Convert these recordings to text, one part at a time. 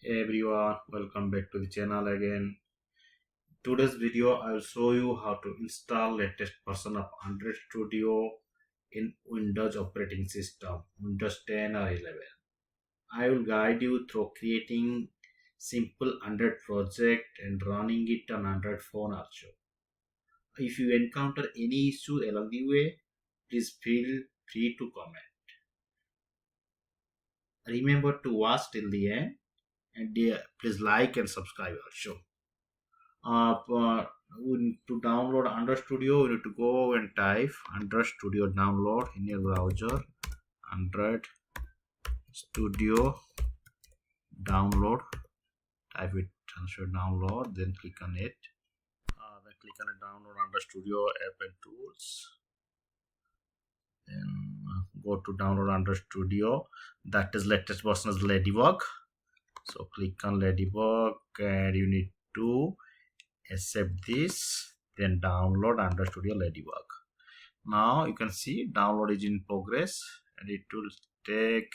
Hey everyone, welcome back to the channel again. Today's video I will show you how to install latest version of Android Studio in Windows operating system, Windows 10 or 11. I will guide you through creating simple Android project and running it on Android phone also. If you encounter any issue along the way, please feel free to comment. Remember to watch till the end and please like and subscribe also. We need to download Android Studio. We need to go and type Android Studio download in your browser. Android Studio download. Type it Android download. Then click on it. Then click on it. Download Android Studio app and tools. Then go to download Android Studio. That is latest version is Ladybug. So click on Ladybug and you need to accept this, then download Android Studio Ladybug. Now you can see download is in progress and it will take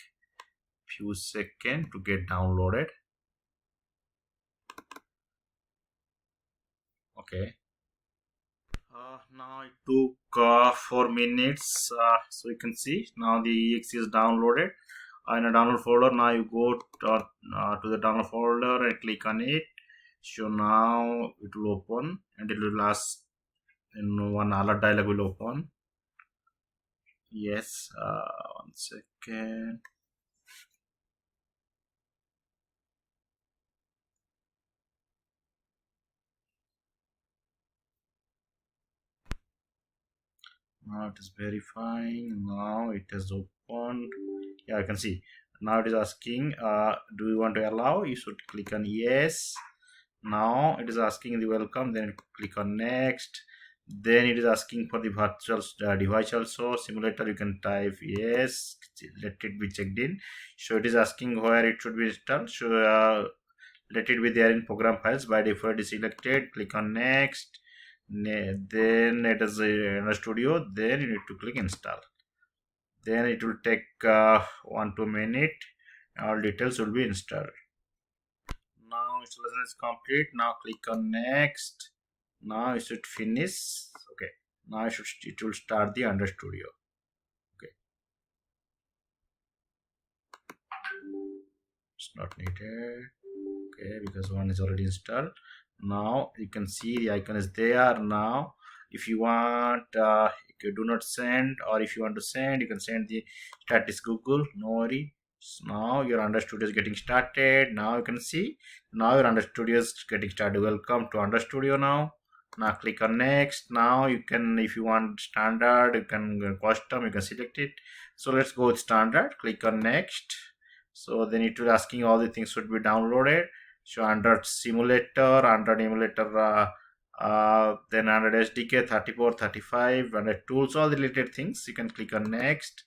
few seconds to get downloaded. Okay, now it took 4 minutes. So you can see now the exe is downloaded in a download folder. Now you go to the download folder and click on it. So now it will open and it will ask in one alert dialog will open. Yes, 1 second. Now it is verifying. Now it has opened. Yeah, I can see. Now it is asking, do you want to allow? You should click on yes. Now it is asking the welcome. Then click on next. Then it is asking for the virtual device also. Simulator, you can type yes. Let it be checked in. So it is asking where it should be installed. So let it be there in program files. By default is selected. Click on next. Then it is in a studio. Then you need to click install. Then it will take 1-2 minutes. All details will be installed. Now installation is complete. Now click on next. Now it should finish. Okay, now it will start the Android Studio. Okay, it's not needed. Okay, because one is already installed. Now you can see the icon is there. Now if you want, if you do not send, or if you want to send, you can send the status Google. No worry. So now your Android Studio is getting started. Now you can see now your Android Studio is getting started. Welcome to Android Studio. Now click on next. Now you can, if you want standard, you can custom, you can select it. So let's go with standard. Click on next. So then it will asking all the things should be downloaded. So Android simulator, Android emulator, then Android SDK 34, 35, Android tools, all the related things. You can click on next.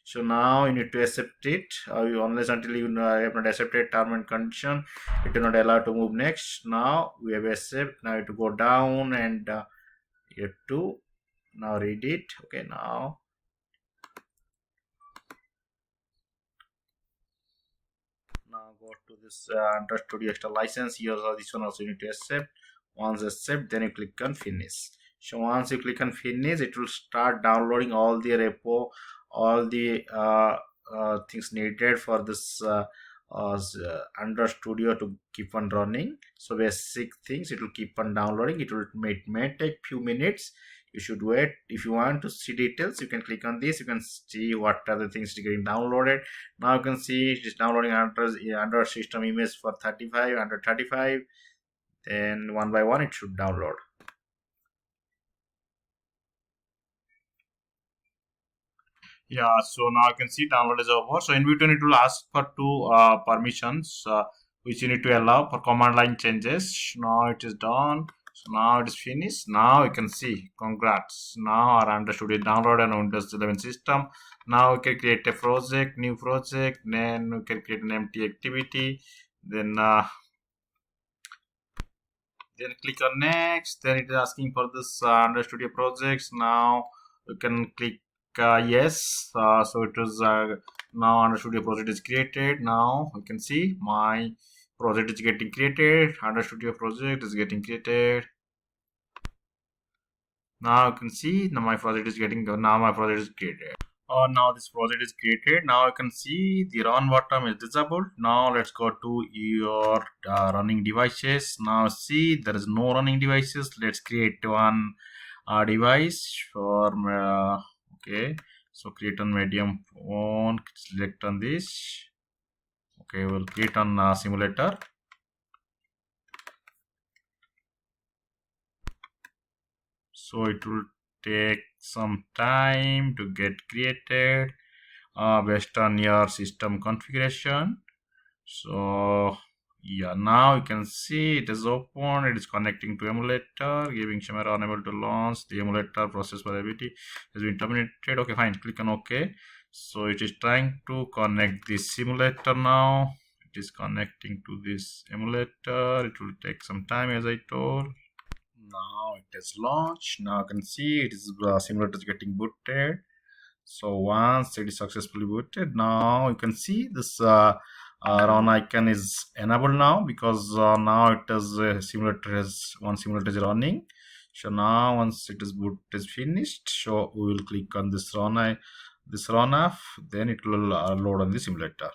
So now you need to accept it. Unless until you have not accepted term and condition, it will not allow to move next. Now we have accept. Now you have to go down and you have to now read it. Okay, now go to this Android Studio extra license. Here, this one also you need to accept. Once accept, then you click on finish. So once you click on finish, it will start downloading all the repo, all the things needed for this Android Studio to keep on running. So basic things it will keep on downloading. It may take few minutes. You should wait. If you want to see details, you can click on this. You can see what are the things getting downloaded. Now you can see it is downloading Android system image for 35, 135. Then one by one it should download. Yeah, so now you can see download is over. So in between it will ask for two permissions which you need to allow for command line changes. Now it is done. So now it is finished. Now you can see, congrats. Now our Android Studio is downloaded on Windows 11 system. Now we can create a project, new project. Then we can create an empty activity. Then click on next. Then it is asking for this Android Studio projects. Now you can click yes. So it is now Android Studio project is created. Now you can see my project is getting created. Android Studio project is getting created. Now you can see now my project is getting now my project is created. Now this project is created. Now you can see the run button is disabled. Now let's go to your running devices. Now see there is no running devices. Let's create one device for okay. So create on medium phone. Select on this. Okay, we'll create on simulator. So it will take some time to get created based on your system configuration. So yeah, now you can see it is open. It is connecting to emulator, giving some error, unable to launch. The emulator process variability has been terminated. Okay, fine. Click on OK. So it is trying to connect this simulator now. It is connecting to this emulator. It will take some time, as I told. Now it is launched. Now you can see it is simulator is getting booted. So once it is successfully booted, now you can see this run icon is enabled now, because now it is simulator has one simulator is running. So now once it is boot is finished, so we will click on this run off, then it will load on the simulator.